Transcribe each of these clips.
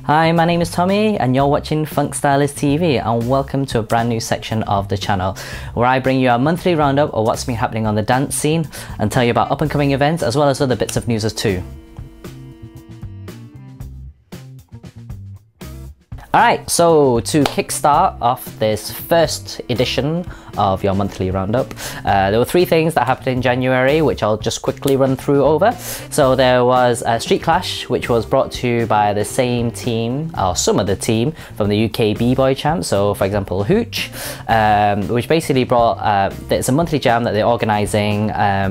Hi, my name is Tommy and you're watching Funk Stylist TV, and welcome to a brand new section of the channel where I bring you a monthly roundup of what's been happening on the dance scene and tell you about up and coming events as well as other bits of news too. Alright, so to kickstart off this first edition of your monthly roundup, there were three things that happened in January which I'll just quickly run through over. So there was a Street Clash, which was brought to you by the same team, or some of the team from the UK BBoy Champs. So for example, Hooch, which basically brought, it's a monthly jam that they're organising,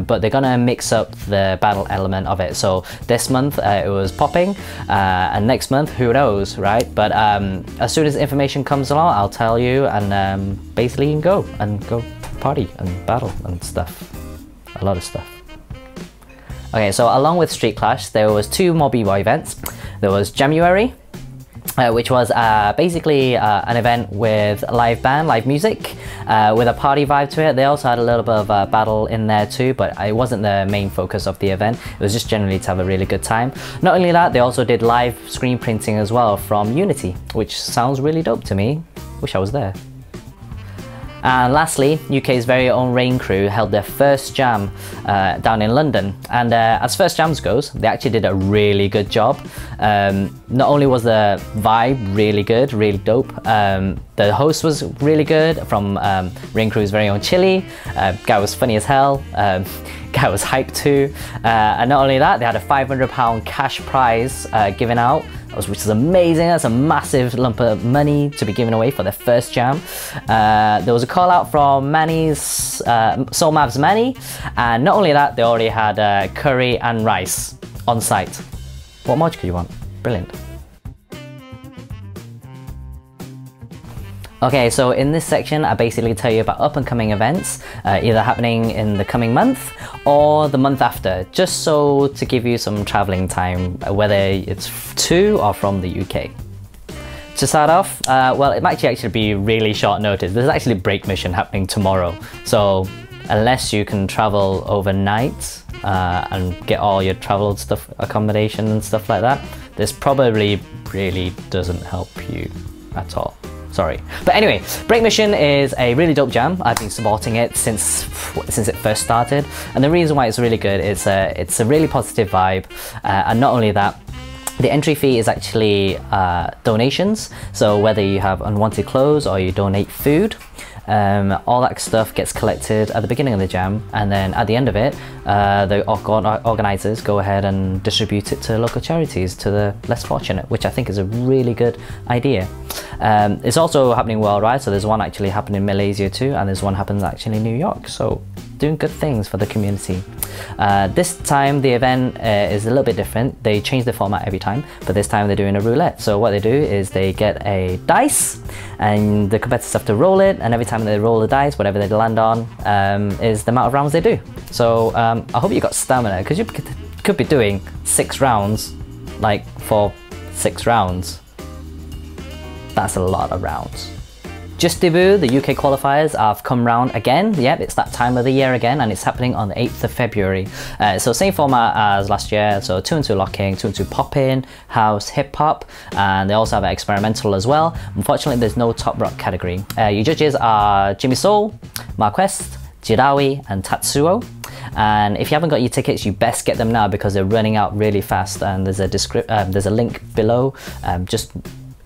but they're gonna mix up the battle element of it. So this month it was popping, and next month who knows, right? But as soon as information comes along, I'll tell you, and basically you can go party and battle and stuff. A lot of stuff. Okay, so along with Street Clash, there was two more b-boy events. There was JAMuary, which was basically an event with live band, live music, with a party vibe to it. They also had a little bit of a battle in there too, but it wasn't the main focus of the event. It was just generally to have a really good time. Not only that, they also did live screen printing as well from Unity, which sounds really dope to me. Wish I was there. And lastly, UK's very own Rain Crew held their first jam down in London. And as first jams goes, they actually did a really good job. Not only was the vibe really good, really dope, the host was really good from Rain Crew's very own Chili. Guy was funny as hell. Guy was hyped too. And not only that, they had a £500 cash prize given out, which is amazing. That's a massive lump of money to be given away for their first jam. There was a call out from Manny's, Soul Mav's Manny, and not only that, they already had curry and rice on site. What more could you want? Brilliant. Okay, so in this section, I basically tell you about up and coming events, either happening in the coming month or the month after, just so to give you some traveling time, whether it's to or from the UK. To start off, well, it might actually be really short notice. There's actually a break mission happening tomorrow. So unless you can travel overnight and get all your travel stuff, accommodation and stuff like that, this probably really doesn't help you at all. Sorry. But anyway, Break Mission is a really dope jam. I've been supporting it since it first started. And the reason why it's really good is it's a really positive vibe. And not only that, the entry fee is actually donations. So whether you have unwanted clothes or you donate food, all that stuff gets collected at the beginning of the jam, and then at the end of it, the organisers go ahead and distribute it to local charities, to the less fortunate, which I think is a really good idea. It's also happening worldwide, so there's one actually happening in Malaysia too, and there's one happening actually in New York, so doing good things for the community. This time the event is a little bit different. They change the format every time, but this time they're doing a roulette. So what they do is they get a dice and the competitors have to roll it, and every time they roll the dice, whatever they land on is the amount of rounds they do. So I hope you got stamina, because you could be doing 6 rounds, like for 6 rounds. That's a lot of rounds. Just Debout, the UK qualifiers have come round again. Yep, it's that time of the year again, and it's happening on the 8th of February. So same format as last year, so 2 and 2 locking, 2 and 2 popping, house, hip hop, and they also have experimental as well. Unfortunately, there's no top rock category. Your judges are Jimmy Soul, Marquest, Jirawi, and Tatsuo. And if you haven't got your tickets, you best get them now because they're running out really fast. And there's a link below. Just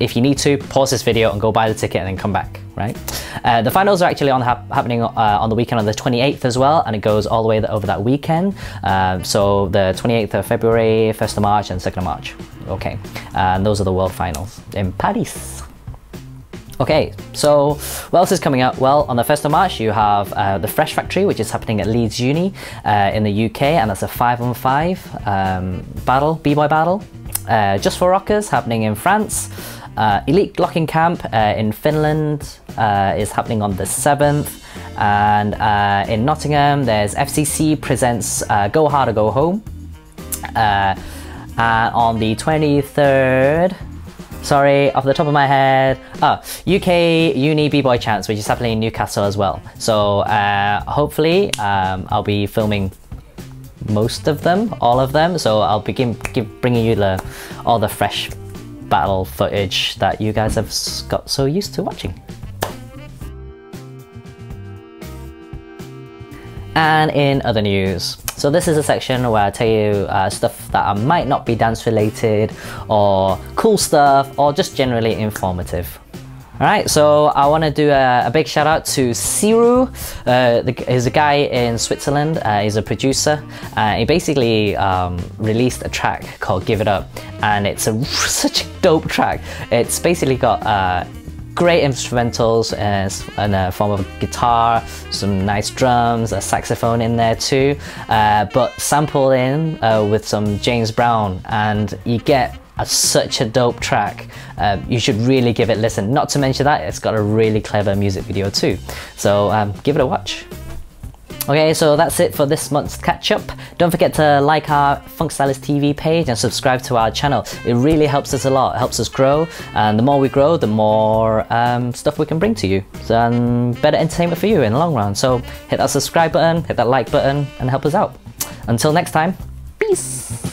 if you need to, pause this video and go buy the ticket and then come back, right? The finals are actually happening on the weekend on the 28th as well, and it goes all the way over that weekend. So the 28th of February, 1st of March and 2nd of March. Okay, and those are the world finals in Paris. Okay, so what else is coming up? Well, on the 1st of March, you have the Fresh Factory, which is happening at Leeds Uni in the UK, and that's a 5-on-5 battle, b-boy battle. Just for Rockers happening in France. Elite Locking Camp in Finland is happening on the 7th, and in Nottingham there's FCC presents Go Hard or Go Home, and on the 23rd, sorry, off the top of my head, UK Uni BBoy Champs, which is happening in Newcastle as well. So hopefully I'll be filming most of them, all of them. So I'll begin bringing you all the fresh battle footage that you guys have got so used to watching. And in other news, so this is a section where I tell you stuff that might not be dance related, or cool stuff, or just generally informative. Alright, so I want to do a big shout out to Siru. He's a guy in Switzerland. He's a producer. He basically released a track called Give It Up, and it's such a dope track. It's basically got great instrumentals in a form of guitar, some nice drums, a saxophone in there too, but sampled in with some James Brown, and you get such a dope track. You should really give it a listen. Not to mention that it's got a really clever music video too. So give it a watch. Okay, so that's it for this month's catch up. Don't forget to like our Funk Stylist TV page and subscribe to our channel. It really helps us a lot. It helps us grow, and the more we grow, the more stuff we can bring to you. So better entertainment for you in the long run. So hit that subscribe button, hit that like button, and help us out. Until next time, peace.